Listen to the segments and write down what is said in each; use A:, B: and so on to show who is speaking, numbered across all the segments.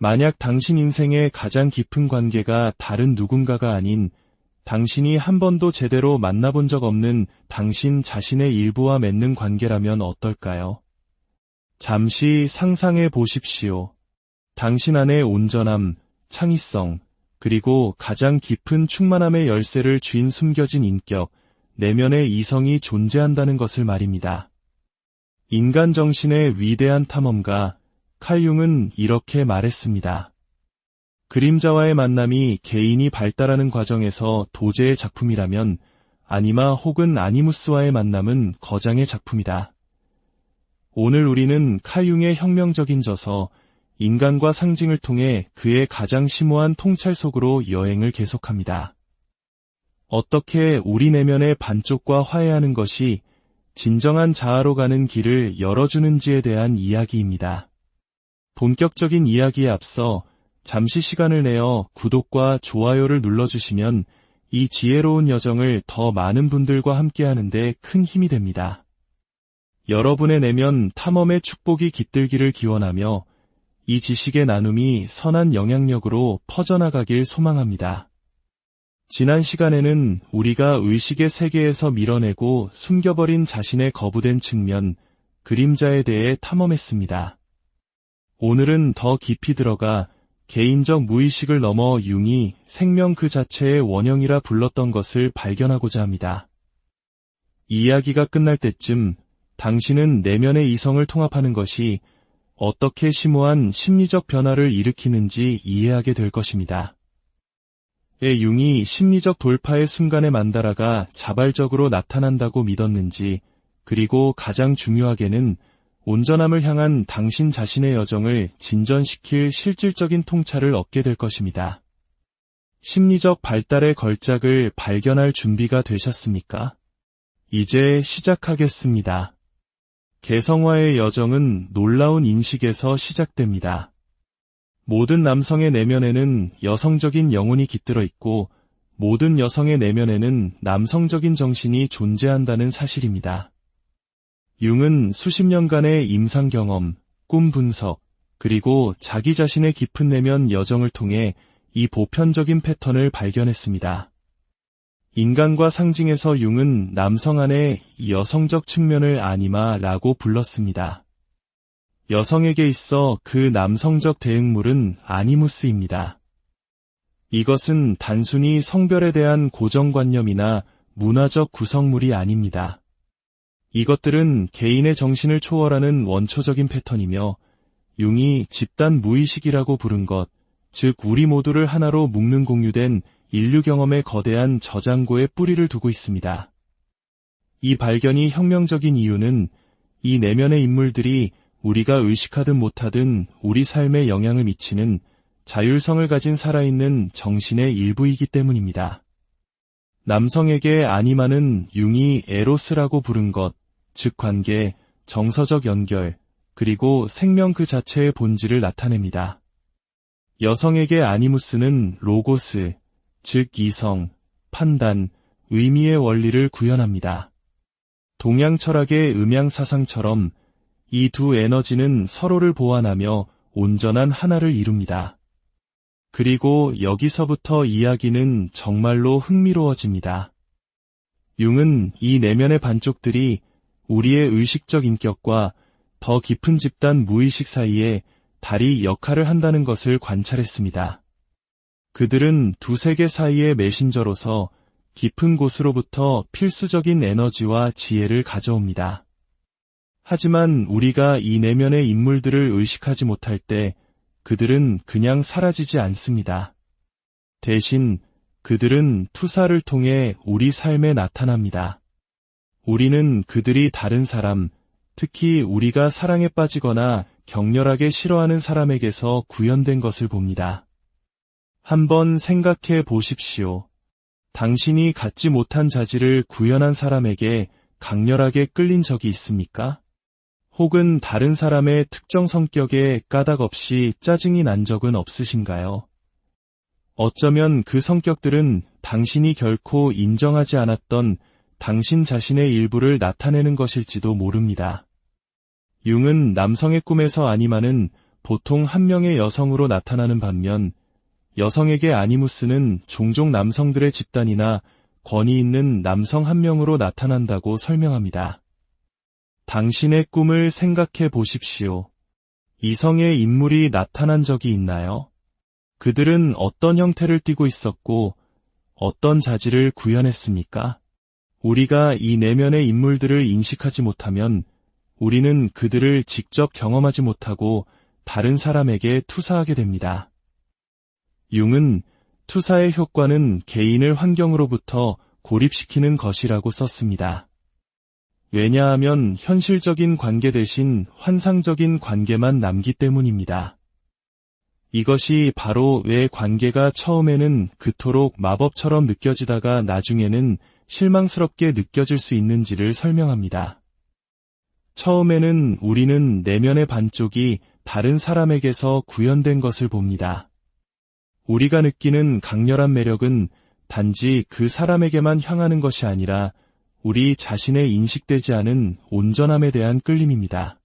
A: 만약 당신 인생의 가장 깊은 관계가 다른 누군가가 아닌 당신이 한 번도 제대로 만나본 적 없는 당신 자신의 일부와 맺는 관계라면 어떨까요? 잠시 상상해 보십시오. 당신 안에 온전함, 창의성, 그리고 가장 깊은 충만함의 열쇠를 쥔 숨겨진 인격, 내면의 이성이 존재한다는 것을 말입니다. 인간 정신의 위대한 탐험가 칼 융은 이렇게 말했습니다. 그림자와의 만남이 개인이 발달하는 과정에서 도제의 작품이라면 아니마 혹은 아니무스와의 만남은 거장의 작품이다. 오늘 우리는 칼 융의 혁명적인 저서 인간과 상징을 통해 그의 가장 심오한 통찰 속으로 여행을 계속합니다. 어떻게 우리 내면의 반쪽과 화해하는 것이 진정한 자아로 가는 길을 열어주는지에 대한 이야기입니다. 본격적인 이야기에 앞서 잠시 시간을 내어 구독과 좋아요를 눌러주시면 이 지혜로운 여정을 더 많은 분들과 함께하는 데 큰 힘이 됩니다. 여러분의 내면 탐험의 축복이 깃들기를 기원하며 이 지식의 나눔이 선한 영향력으로 퍼져나가길 소망합니다. 지난 시간에는 우리가 의식의 세계에서 밀어내고 숨겨버린 자신의 거부된 측면, 그림자에 대해 탐험했습니다. 오늘은 더 깊이 들어가 개인적 무의식을 넘어 융이 생명 그 자체의 원형이라 불렀던 것을 발견하고자 합니다. 이야기가 끝날 때쯤 당신은 내면의 이성을 통합하는 것이 어떻게 심오한 심리적 변화를 일으키는지 이해하게 될 것입니다. 융이 심리적 돌파의 순간에 만다라가 자발적으로 나타난다고 믿었는지, 그리고 가장 중요하게는 온전함을 향한 당신 자신의 여정을 진전시킬 실질적인 통찰을 얻게 될 것입니다. 심리적 발달의 걸작을 발견할 준비가 되셨습니까? 이제 시작하겠습니다. 개성화의 여정은 놀라운 인식에서 시작됩니다. 모든 남성의 내면에는 여성적인 영혼이 깃들어 있고 모든 여성의 내면에는 남성적인 정신이 존재한다는 사실입니다. 융은 수십 년간의 임상 경험, 꿈 분석, 그리고 자기 자신의 깊은 내면 여정을 통해 이 보편적인 패턴을 발견했습니다. 인간과 상징에서 융은 남성 안의 여성적 측면을 아니마라고 불렀습니다. 여성에게 있어 그 남성적 대응물은 아니무스입니다. 이것은 단순히 성별에 대한 고정관념이나 문화적 구성물이 아닙니다. 이것들은 개인의 정신을 초월하는 원초적인 패턴이며 융이 집단 무의식이라고 부른 것, 즉 우리 모두를 하나로 묶는 공유된 인류 경험의 거대한 저장고에 뿌리를 두고 있습니다. 이 발견이 혁명적인 이유는 이 내면의 인물들이 우리가 의식하든 못하든 우리 삶에 영향을 미치는 자율성을 가진 살아있는 정신의 일부이기 때문입니다. 남성에게 아니마는 융이 에로스라고 부른 것, 즉 관계, 정서적 연결, 그리고 생명 그 자체의 본질을 나타냅니다. 여성에게 아니무스는 로고스, 즉 이성, 판단, 의미의 원리를 구현합니다. 동양 철학의 음양사상처럼 이 두 에너지는 서로를 보완하며 온전한 하나를 이룹니다. 그리고 여기서부터 이야기는 정말로 흥미로워집니다. 융은 이 내면의 반쪽들이 우리의 의식적 인격과 더 깊은 집단 무의식 사이에 다리 역할을 한다는 것을 관찰했습니다. 그들은 두 세계 사이의 메신저로서 깊은 곳으로부터 필수적인 에너지와 지혜를 가져옵니다. 하지만 우리가 이 내면의 인물들을 의식하지 못할 때 그들은 그냥 사라지지 않습니다. 대신 그들은 투사를 통해 우리 삶에 나타납니다. 우리는 그들이 다른 사람, 특히 우리가 사랑에 빠지거나 격렬하게 싫어하는 사람에게서 구현된 것을 봅니다. 한번 생각해 보십시오. 당신이 갖지 못한 자질을 구현한 사람에게 강렬하게 끌린 적이 있습니까? 혹은 다른 사람의 특정 성격에 까닭 없이 짜증이 난 적은 없으신가요? 어쩌면 그 성격들은 당신이 결코 인정하지 않았던 당신 자신의 일부를 나타내는 것일지도 모릅니다. 융은 남성의 꿈에서 아니마는 보통 한 명의 여성으로 나타나는 반면 여성에게 아니무스는 종종 남성들의 집단이나 권위 있는 남성 한 명으로 나타난다고 설명합니다. 당신의 꿈을 생각해 보십시오. 이성의 인물이 나타난 적이 있나요? 그들은 어떤 형태를 띠고 있었고 어떤 자질을 구현했습니까? 우리가 이 내면의 인물들을 인식하지 못하면 우리는 그들을 직접 경험하지 못하고 다른 사람에게 투사하게 됩니다. 융은 투사의 효과는 개인을 환경으로부터 고립시키는 것이라고 썼습니다. 왜냐하면 현실적인 관계 대신 환상적인 관계만 남기 때문입니다. 이것이 바로 왜 관계가 처음에는 그토록 마법처럼 느껴지다가 나중에는 실망스럽게 느껴질 수 있는지를 설명합니다. 처음에는 우리는 내면의 반쪽이 다른 사람에게서 구현된 것을 봅니다. 우리가 느끼는 강렬한 매력은 단지 그 사람에게만 향하는 것이 아니라 우리 자신의 인식되지 않은 온전함에 대한 끌림입니다.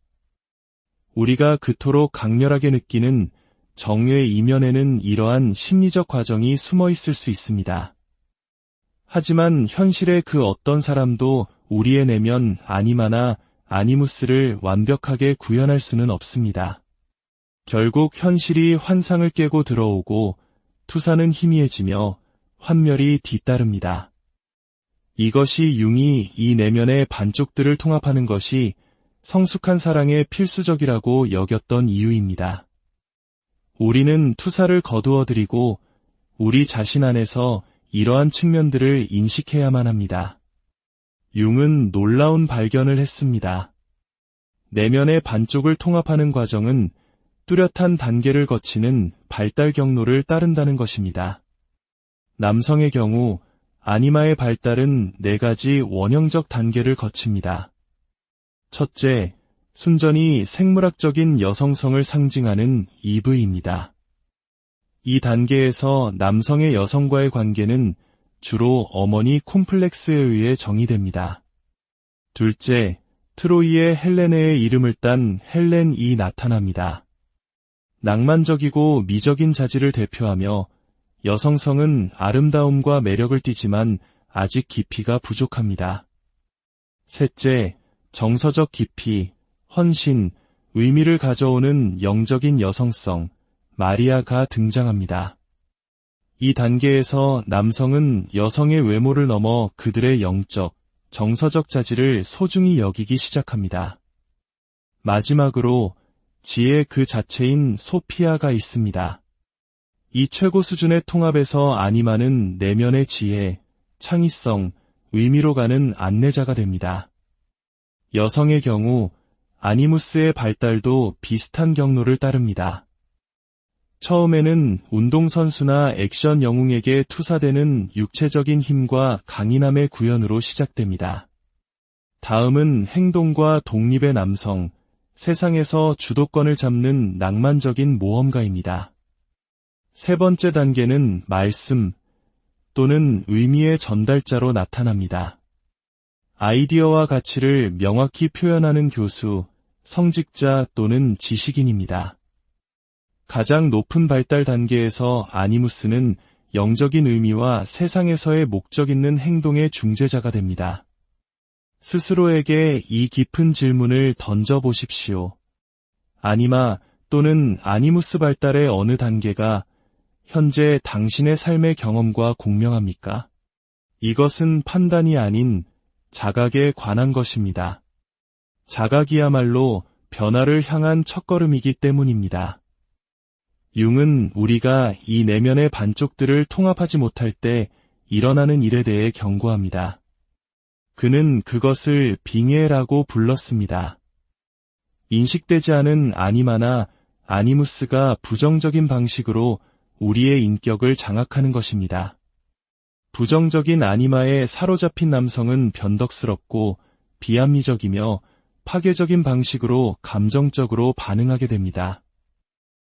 A: 우리가 그토록 강렬하게 느끼는 정의 이면에는 이러한 심리적 과정이 숨어 있을 수 있습니다. 하지만 현실의 그 어떤 사람도 우리의 내면 아니마나 아니무스를 완벽하게 구현할 수는 없습니다. 결국 현실이 환상을 깨고 들어오고 투사는 희미해지며 환멸이 뒤따릅니다. 이것이 융이 이 내면의 반쪽들을 통합하는 것이 성숙한 사랑에 필수적이라고 여겼던 이유입니다. 우리는 투사를 거두어들이고 우리 자신 안에서 이러한 측면들을 인식해야만 합니다. 융은 놀라운 발견을 했습니다. 내면의 반쪽을 통합하는 과정은 뚜렷한 단계를 거치는 발달 경로를 따른다는 것입니다. 남성의 경우 아니마의 발달은 4가지 원형적 단계를 거칩니다. 첫째, 순전히 생물학적인 여성성을 상징하는 EV입니다. 이 단계에서 남성의 여성과의 관계는 주로 어머니 콤플렉스에 의해 정의됩니다. 둘째, 트로이의 헬레네의 이름을 딴 헬렌이 나타납니다. 낭만적이고 미적인 자질을 대표하며 여성성은 아름다움과 매력을 띠지만 아직 깊이가 부족합니다. 셋째, 정서적 깊이, 헌신, 의미를 가져오는 영적인 여성성, 마리아가 등장합니다. 이 단계에서 남성은 여성의 외모를 넘어 그들의 영적, 정서적 자질을 소중히 여기기 시작합니다. 마지막으로 지혜 그 자체인 소피아가 있습니다. 이 최고 수준의 통합에서 아니마는 내면의 지혜, 창의성, 의미로 가는 안내자가 됩니다. 여성의 경우 아니무스의 발달도 비슷한 경로를 따릅니다. 처음에는 운동선수나 액션 영웅에게 투사되는 육체적인 힘과 강인함의 구현으로 시작됩니다. 다음은 행동과 독립의 남성, 세상에서 주도권을 잡는 낭만적인 모험가입니다. 세 번째 단계는 말씀 또는 의미의 전달자로 나타납니다. 아이디어와 가치를 명확히 표현하는 교수, 성직자 또는 지식인입니다. 가장 높은 발달 단계에서 아니무스는 영적인 의미와 세상에서의 목적 있는 행동의 중재자가 됩니다. 스스로에게 이 깊은 질문을 던져보십시오. 아니마 또는 아니무스 발달의 어느 단계가 현재 당신의 삶의 경험과 공명합니까? 이것은 판단이 아닌 자각에 관한 것입니다. 자각이야말로 변화를 향한 첫걸음이기 때문입니다. 융은 우리가 이 내면의 반쪽들을 통합하지 못할 때 일어나는 일에 대해 경고합니다. 그는 그것을 빙의라고 불렀습니다. 인식되지 않은 아니마나 아니무스가 부정적인 방식으로 우리의 인격을 장악하는 것입니다. 부정적인 아니마에 사로잡힌 남성은 변덕스럽고 비합리적이며 파괴적인 방식으로 감정적으로 반응하게 됩니다.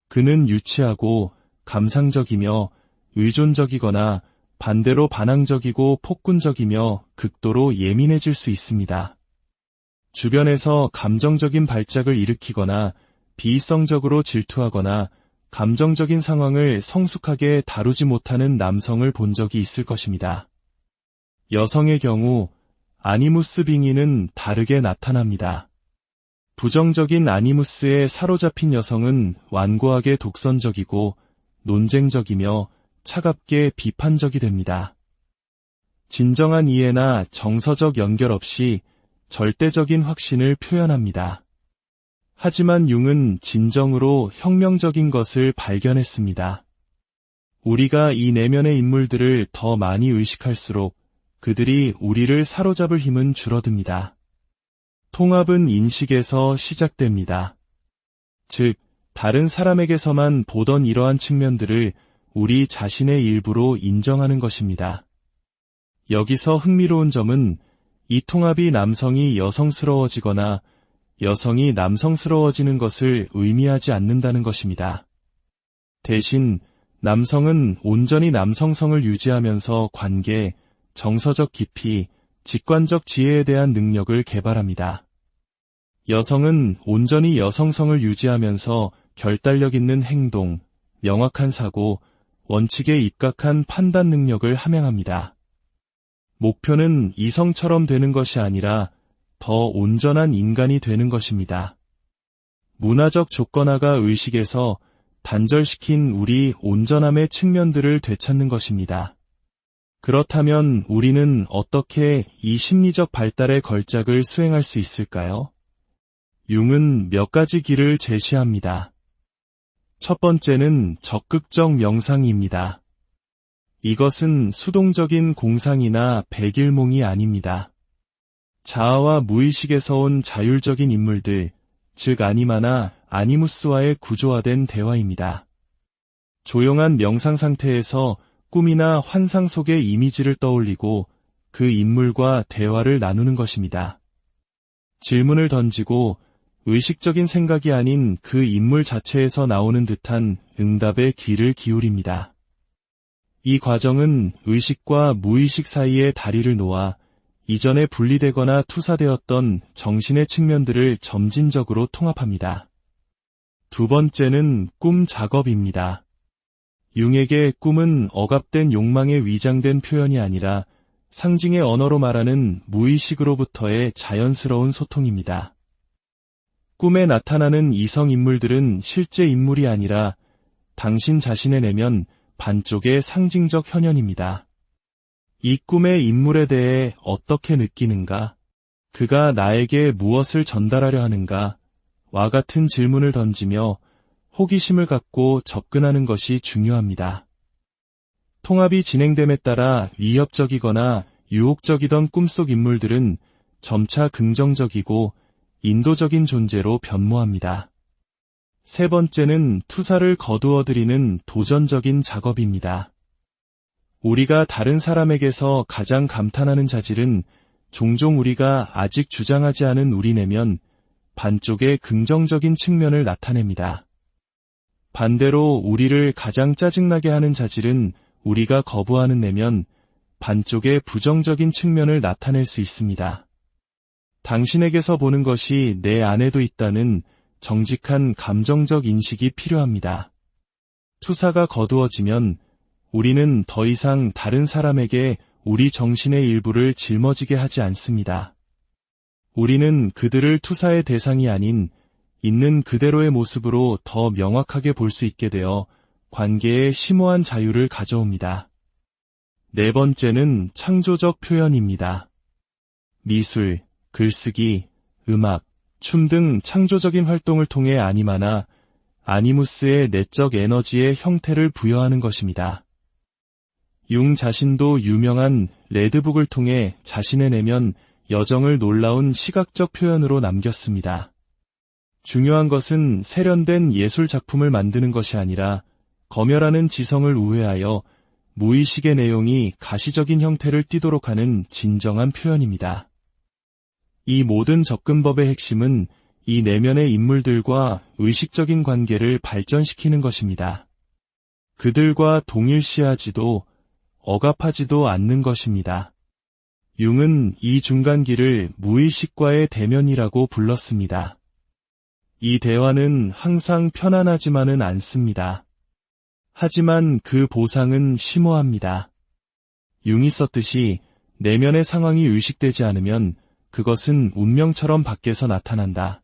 A: 그는 유치하고 감상적이며 의존적이거나 반대로 반항적이고 폭군적이며 극도로 예민해질 수 있습니다. 주변에서 감정적인 발작을 일으키거나 비이성적으로 질투하거나 감정적인 상황을 성숙하게 다루지 못하는 남성을 본 적이 있을 것입니다. 여성의 경우 아니무스 빙의는 다르게 나타납니다. 부정적인 아니무스에 사로잡힌 여성은 완고하게 독선적이고 논쟁적이며 차갑게 비판적이 됩니다. 진정한 이해나 정서적 연결 없이 절대적인 확신을 표현합니다. 하지만 융은 진정으로 혁명적인 것을 발견했습니다. 우리가 이 내면의 인물들을 더 많이 의식할수록 그들이 우리를 사로잡을 힘은 줄어듭니다. 통합은 인식에서 시작됩니다. 즉, 다른 사람에게서만 보던 이러한 측면들을 우리 자신의 일부로 인정하는 것입니다. 여기서 흥미로운 점은 이 통합이 남성이 여성스러워지거나 여성이 남성스러워지는 것을 의미하지 않는다는 것입니다. 대신 남성은 온전히 남성성을 유지하면서 관계, 정서적 깊이, 직관적 지혜에 대한 능력을 개발합니다. 여성은 온전히 여성성을 유지하면서 결단력 있는 행동, 명확한 사고, 원칙에 입각한 판단 능력을 함양합니다. 목표는 이성처럼 되는 것이 아니라 더 온전한 인간이 되는 것입니다. 문화적 조건화가 의식에서 단절시킨 우리 온전함의 측면들을 되찾는 것입니다. 그렇다면 우리는 어떻게 이 심리적 발달의 걸작을 수행할 수 있을까요? 융은 몇 가지 길을 제시합니다. 첫 번째는 적극적 명상입니다. 이것은 수동적인 공상이나 백일몽이 아닙니다. 자아와 무의식에서 온 자율적인 인물들, 즉 아니마나 아니무스와의 구조화된 대화입니다. 조용한 명상 상태에서 꿈이나 환상 속의 이미지를 떠올리고 그 인물과 대화를 나누는 것입니다. 질문을 던지고 의식적인 생각이 아닌 그 인물 자체에서 나오는 듯한 응답에 귀를 기울입니다. 이 과정은 의식과 무의식 사이에 다리를 놓아 이전에 분리되거나 투사되었던 정신의 측면들을 점진적으로 통합합니다. 두 번째는 꿈 작업입니다. 융에게 꿈은 억압된 욕망에 위장된 표현이 아니라 상징의 언어로 말하는 무의식으로부터의 자연스러운 소통입니다. 꿈에 나타나는 이성 인물들은 실제 인물이 아니라 당신 자신의 내면 반쪽의 상징적 현현입니다. 이 꿈의 인물에 대해 어떻게 느끼는가? 그가 나에게 무엇을 전달하려 하는가? 와 같은 질문을 던지며 호기심을 갖고 접근하는 것이 중요합니다. 통합이 진행됨에 따라 위협적이거나 유혹적이던 꿈속 인물들은 점차 긍정적이고 인도적인 존재로 변모합니다. 세 번째는 투사를 거두어들이는 도전적인 작업입니다. 우리가 다른 사람에게서 가장 감탄하는 자질은 종종 우리가 아직 주장하지 않은 우리 내면 반쪽의 긍정적인 측면을 나타냅니다. 반대로 우리를 가장 짜증나게 하는 자질은 우리가 거부하는 내면 반쪽의 부정적인 측면을 나타낼 수 있습니다. 당신에게서 보는 것이 내 안에도 있다는 정직한 감정적 인식이 필요합니다. 투사가 거두어지면 우리는 더 이상 다른 사람에게 우리 정신의 일부를 짊어지게 하지 않습니다. 우리는 그들을 투사의 대상이 아닌 있는 그대로의 모습으로 더 명확하게 볼 수 있게 되어 관계의 심오한 자유를 가져옵니다. 네 번째는 창조적 표현입니다. 미술, 글쓰기, 음악, 춤 등 창조적인 활동을 통해 아니마나 아니무스의 내적 에너지의 형태를 부여하는 것입니다. 융 자신도 유명한 레드북을 통해 자신의 내면 여정을 놀라운 시각적 표현으로 남겼습니다. 중요한 것은 세련된 예술 작품을 만드는 것이 아니라 검열하는 지성을 우회하여 무의식의 내용이 가시적인 형태를 띠도록 하는 진정한 표현입니다. 이 모든 접근법의 핵심은 이 내면의 인물들과 의식적인 관계를 발전시키는 것입니다. 그들과 동일시하지도 억압하지도 않는 것입니다. 융은 이 중간기를 무의식과의 대면이라고 불렀습니다. 이 대화는 항상 편안하지만은 않습니다. 하지만 그 보상은 심오합니다. 융이 썼듯이 내면의 상황이 의식되지 않으면 그것은 운명처럼 밖에서 나타난다.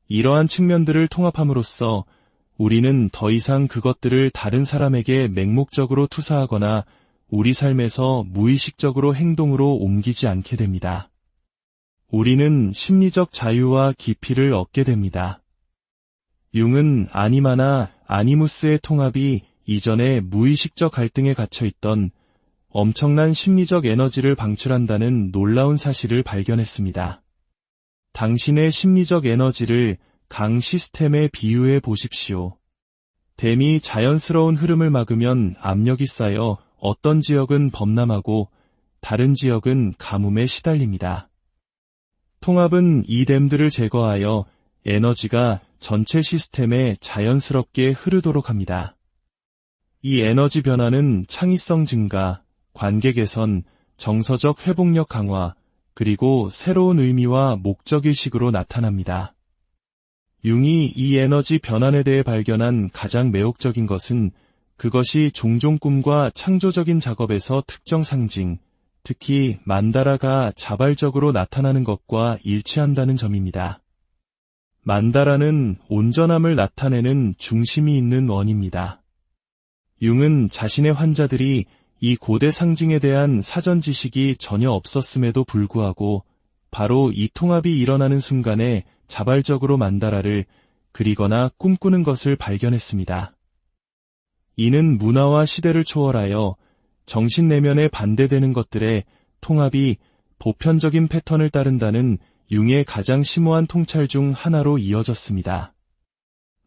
A: 이러한 측면들을 통합함으로써 우리는 더 이상 그것들을 다른 사람에게 맹목적으로 투사하거나 우리 삶에서 무의식적으로 행동으로 옮기지 않게 됩니다. 우리는 심리적 자유와 깊이를 얻게 됩니다. 융은 아니마나 아니무스의 통합이 이전에 무의식적 갈등에 갇혀있던 엄청난 심리적 에너지를 방출한다는 놀라운 사실을 발견했습니다. 당신의 심리적 에너지를 강 시스템에 비유해 보십시오. 댐이 자연스러운 흐름을 막으면 압력이 쌓여 어떤 지역은 범람하고 다른 지역은 가뭄에 시달립니다. 통합은 이 댐들을 제거하여 에너지가 전체 시스템에 자연스럽게 흐르도록 합니다. 이 에너지 변화는 창의성 증가, 관계 개선, 정서적 회복력 강화, 그리고 새로운 의미와 목적의식으로 나타납니다. 융이 이 에너지 변환에 대해 발견한 가장 매혹적인 것은 그것이 종종 꿈과 창조적인 작업에서 특정 상징, 특히 만다라가 자발적으로 나타나는 것과 일치한다는 점입니다. 만다라는 온전함을 나타내는 중심이 있는 원입니다. 융은 자신의 환자들이 이 고대 상징에 대한 사전 지식이 전혀 없었음에도 불구하고 바로 이 통합이 일어나는 순간에 자발적으로 만다라를 그리거나 꿈꾸는 것을 발견했습니다. 이는 문화와 시대를 초월하여 정신 내면에 반대되는 것들의 통합이 보편적인 패턴을 따른다는 융의 가장 심오한 통찰 중 하나로 이어졌습니다.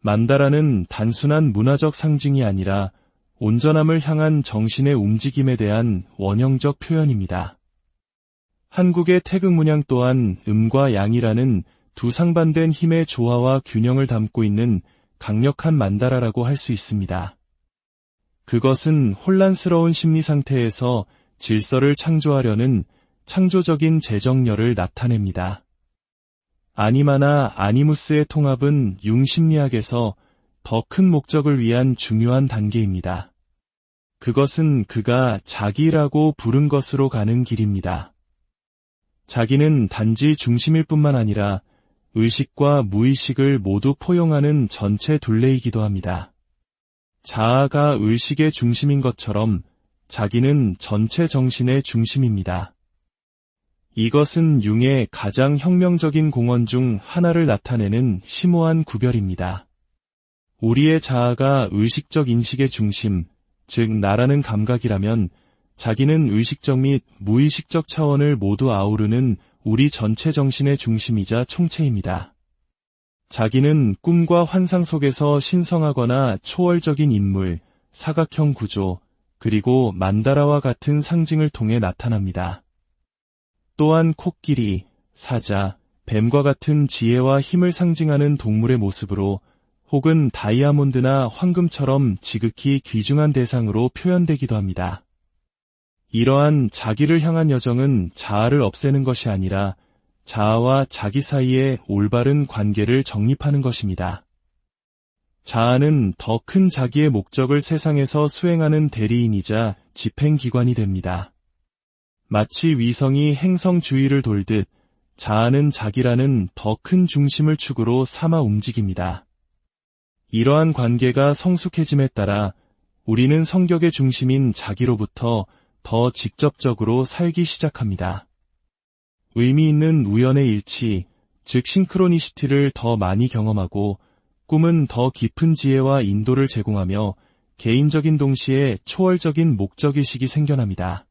A: 만다라는 단순한 문화적 상징이 아니라 온전함을 향한 정신의 움직임에 대한 원형적 표현입니다. 한국의 태극 문양 또한 음과 양이라는 두 상반된 힘의 조화와 균형을 담고 있는 강력한 만다라라고 할 수 있습니다. 그것은 혼란스러운 심리 상태에서 질서를 창조하려는 창조적인 재정렬을 나타냅니다. 아니마나 아니무스의 통합은 융 심리학에서 더 큰 목적을 위한 중요한 단계입니다. 그것은 그가 자기라고 부른 것으로 가는 길입니다. 자기는 단지 중심일 뿐만 아니라 의식과 무의식을 모두 포용하는 전체 둘레이기도 합니다. 자아가 의식의 중심인 것처럼 자기는 전체 정신의 중심입니다. 이것은 융의 가장 혁명적인 공헌 중 하나를 나타내는 심오한 구별입니다. 우리의 자아가 의식적 인식의 중심, 즉 나라는 감각이라면 자기는 의식적 및 무의식적 차원을 모두 아우르는 우리 전체 정신의 중심이자 총체입니다. 자기는 꿈과 환상 속에서 신성하거나 초월적인 인물, 사각형 구조, 그리고 만다라와 같은 상징을 통해 나타납니다. 또한 코끼리, 사자, 뱀과 같은 지혜와 힘을 상징하는 동물의 모습으로 혹은 다이아몬드나 황금처럼 지극히 귀중한 대상으로 표현되기도 합니다. 이러한 자기를 향한 여정은 자아를 없애는 것이 아니라 자아와 자기 사이의 올바른 관계를 정립하는 것입니다. 자아는 더 큰 자기의 목적을 세상에서 수행하는 대리인이자 집행기관이 됩니다. 마치 위성이 행성 주위를 돌듯 자아는 자기라는 더 큰 중심을 축으로 삼아 움직입니다. 이러한 관계가 성숙해짐에 따라 우리는 성격의 중심인 자기로부터 더 직접적으로 살기 시작합니다. 의미 있는 우연의 일치, 즉 싱크로니시티를 더 많이 경험하고 꿈은 더 깊은 지혜와 인도를 제공하며 개인적인 동시에 초월적인 목적의식이 생겨납니다.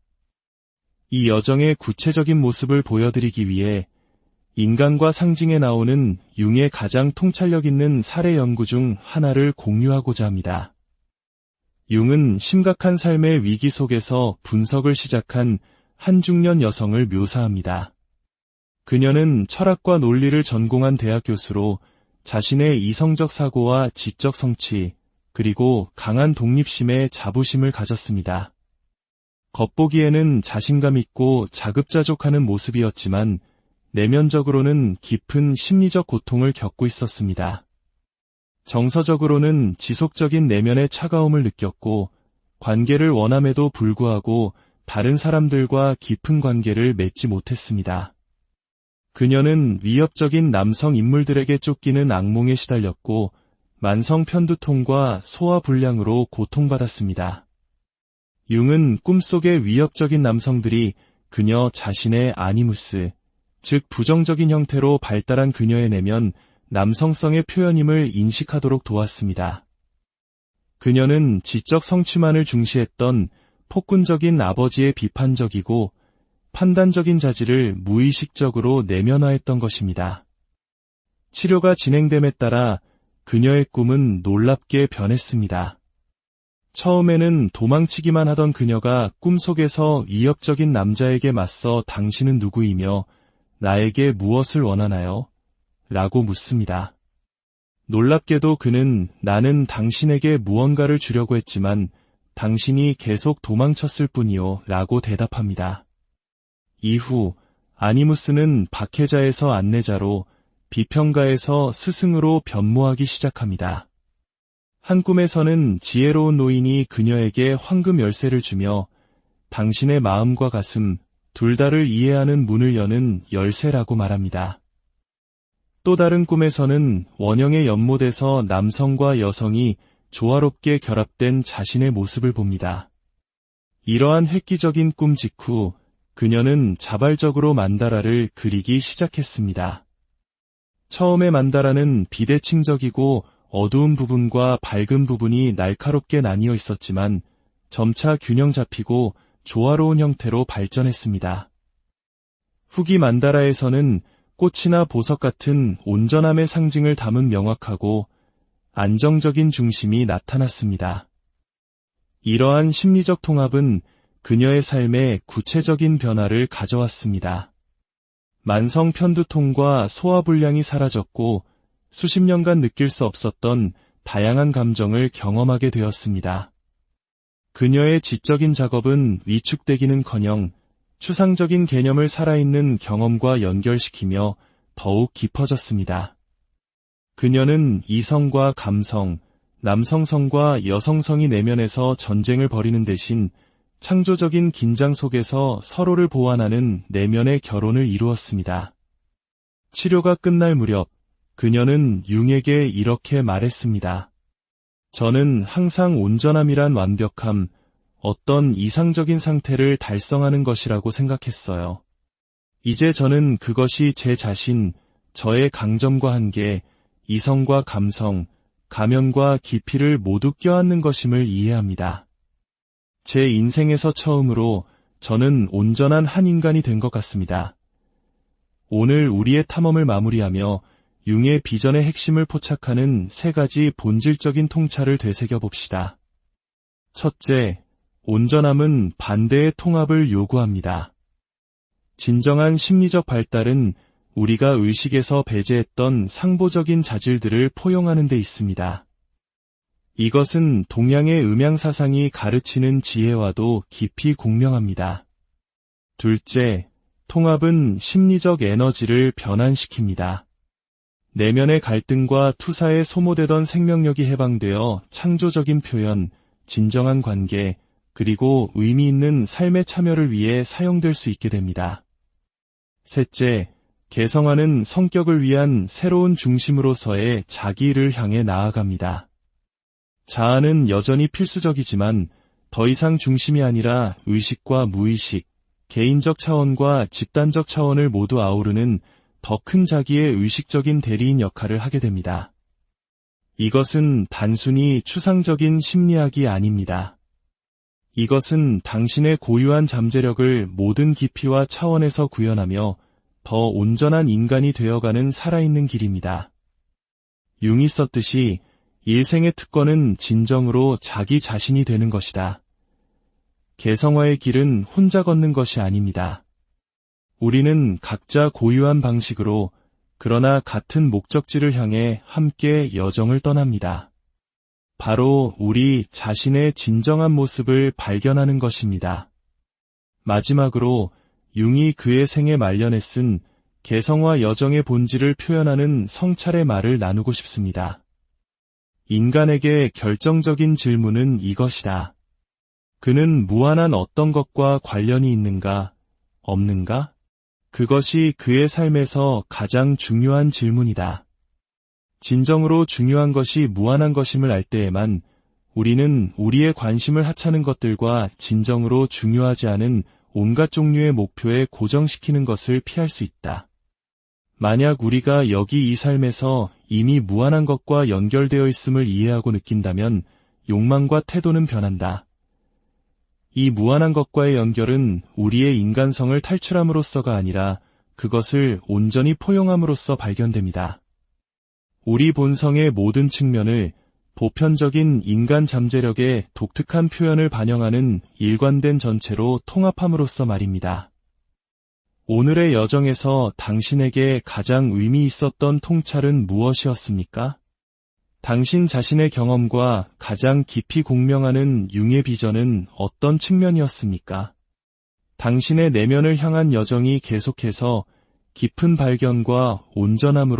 A: 이 여정의 구체적인 모습을 보여드리기 위해 인간과 상징에 나오는 융의 가장 통찰력 있는 사례 연구 중 하나를 공유하고자 합니다. 융은 심각한 삶의 위기 속에서 분석을 시작한 한 중년 여성을 묘사합니다. 그녀는 철학과 논리를 전공한 대학 교수로 자신의 이성적 사고와 지적 성취, 그리고 강한 독립심에 자부심을 가졌습니다. 겉보기에는 자신감 있고 자급자족하는 모습이었지만 내면적으로는 깊은 심리적 고통을 겪고 있었습니다. 정서적으로는 지속적인 내면의 차가움을 느꼈고 관계를 원함에도 불구하고 다른 사람들과 깊은 관계를 맺지 못했습니다. 그녀는 위협적인 남성 인물들에게 쫓기는 악몽에 시달렸고 만성 편두통과 소화불량으로 고통받았습니다. 융은 꿈속의 위협적인 남성들이 그녀 자신의 아니무스, 즉 부정적인 형태로 발달한 그녀의 내면 남성성의 표현임을 인식하도록 도왔습니다. 그녀는 지적 성취만을 중시했던 폭군적인 아버지의 비판적이고 판단적인 자질을 무의식적으로 내면화했던 것입니다. 치료가 진행됨에 따라 그녀의 꿈은 놀랍게 변했습니다. 처음에는 도망치기만 하던 그녀가 꿈속에서 위협적인 남자에게 맞서 당신은 누구이며 나에게 무엇을 원하나요? 라고 묻습니다. 놀랍게도 그는 나는 당신에게 무언가를 주려고 했지만 당신이 계속 도망쳤을 뿐이요 라고 대답합니다. 이후 아니무스는 박해자에서 안내자로 비평가에서 스승으로 변모하기 시작합니다. 한 꿈에서는 지혜로운 노인이 그녀에게 황금 열쇠를 주며 당신의 마음과 가슴 둘 다를 이해하는 문을 여는 열쇠라고 말합니다. 또 다른 꿈에서는 원형의 연못에서 남성과 여성이 조화롭게 결합된 자신의 모습을 봅니다. 이러한 획기적인 꿈 직후 그녀는 자발적으로 만다라를 그리기 시작했습니다. 처음에 만다라는 비대칭적이고 어두운 부분과 밝은 부분이 날카롭게 나뉘어 있었지만 점차 균형 잡히고 조화로운 형태로 발전했습니다. 후기 만다라에서는 꽃이나 보석 같은 온전함의 상징을 담은 명확하고 안정적인 중심이 나타났습니다. 이러한 심리적 통합은 그녀의 삶에 구체적인 변화를 가져왔습니다. 만성 편두통과 소화불량이 사라졌고 수십 년간 느낄 수 없었던 다양한 감정을 경험하게 되었습니다. 그녀의 지적인 작업은 위축되기는커녕 추상적인 개념을 살아있는 경험과 연결시키며 더욱 깊어졌습니다. 그녀는 이성과 감성, 남성성과 여성성이 내면에서 전쟁을 벌이는 대신 창조적인 긴장 속에서 서로를 보완하는 내면의 결혼을 이루었습니다. 치료가 끝날 무렵 그녀는 융에게 이렇게 말했습니다. 저는 항상 온전함이란 완벽함, 어떤 이상적인 상태를 달성하는 것이라고 생각했어요. 이제 저는 그것이 제 자신, 저의 강점과 한계, 이성과 감성, 가면과 깊이를 모두 껴안는 것임을 이해합니다. 제 인생에서 처음으로 저는 온전한 한 인간이 된 것 같습니다. 오늘 우리의 탐험을 마무리하며 융의 비전의 핵심을 포착하는 세 가지 본질적인 통찰을 되새겨봅시다. 첫째, 온전함은 반대의 통합을 요구합니다. 진정한 심리적 발달은 우리가 의식에서 배제했던 상보적인 자질들을 포용하는 데 있습니다. 이것은 동양의 음양사상이 가르치는 지혜와도 깊이 공명합니다. 둘째, 통합은 심리적 에너지를 변환시킵니다. 내면의 갈등과 투사에 소모되던 생명력이 해방되어 창조적인 표현, 진정한 관계, 그리고 의미 있는 삶의 참여를 위해 사용될 수 있게 됩니다. 셋째, 개성하는 성격을 위한 새로운 중심으로서의 자기를 향해 나아갑니다. 자아는 여전히 필수적이지만 더 이상 중심이 아니라 의식과 무의식, 개인적 차원과 집단적 차원을 모두 아우르는 더 큰 자기의 의식적인 대리인 역할을 하게 됩니다. 이것은 단순히 추상적인 심리학이 아닙니다. 이것은 당신의 고유한 잠재력을 모든 깊이와 차원에서 구현하며 더 온전한 인간이 되어가는 살아있는 길입니다. 융이 썼듯이 일생의 특권은 진정으로 자기 자신이 되는 것이다. 개성화의 길은 혼자 걷는 것이 아닙니다. 우리는 각자 고유한 방식으로 그러나 같은 목적지를 향해 함께 여정을 떠납니다. 바로 우리 자신의 진정한 모습을 발견하는 것입니다. 마지막으로 융이 그의 생에 말년에 쓴 개성과 여정의 본질을 표현하는 성찰의 말을 나누고 싶습니다. 인간에게 결정적인 질문은 이것이다. 그는 무한한 어떤 것과 관련이 있는가, 없는가? 그것이 그의 삶에서 가장 중요한 질문이다. 진정으로 중요한 것이 무한한 것임을 알 때에만 우리는 우리의 관심을 하찮은 것들과 진정으로 중요하지 않은 온갖 종류의 목표에 고정시키는 것을 피할 수 있다. 만약 우리가 여기 이 삶에서 이미 무한한 것과 연결되어 있음을 이해하고 느낀다면 욕망과 태도는 변한다. 이 무한한 것과의 연결은 우리의 인간성을 탈출함으로써가 아니라 그것을 온전히 포용함으로써 발견됩니다. 우리 본성의 모든 측면을 보편적인 인간 잠재력의 독특한 표현을 반영하는 일관된 전체로 통합함으로써 말입니다. 오늘의 여정에서 당신에게 가장 의미 있었던 통찰은 무엇이었습니까? 당신 자신의 경험과 가장 깊이 공명하는 융의 비전은 어떤 측면이었습니까? 당신의 내면을 향한 여정이 계속해서 깊은 발견과 온전함으로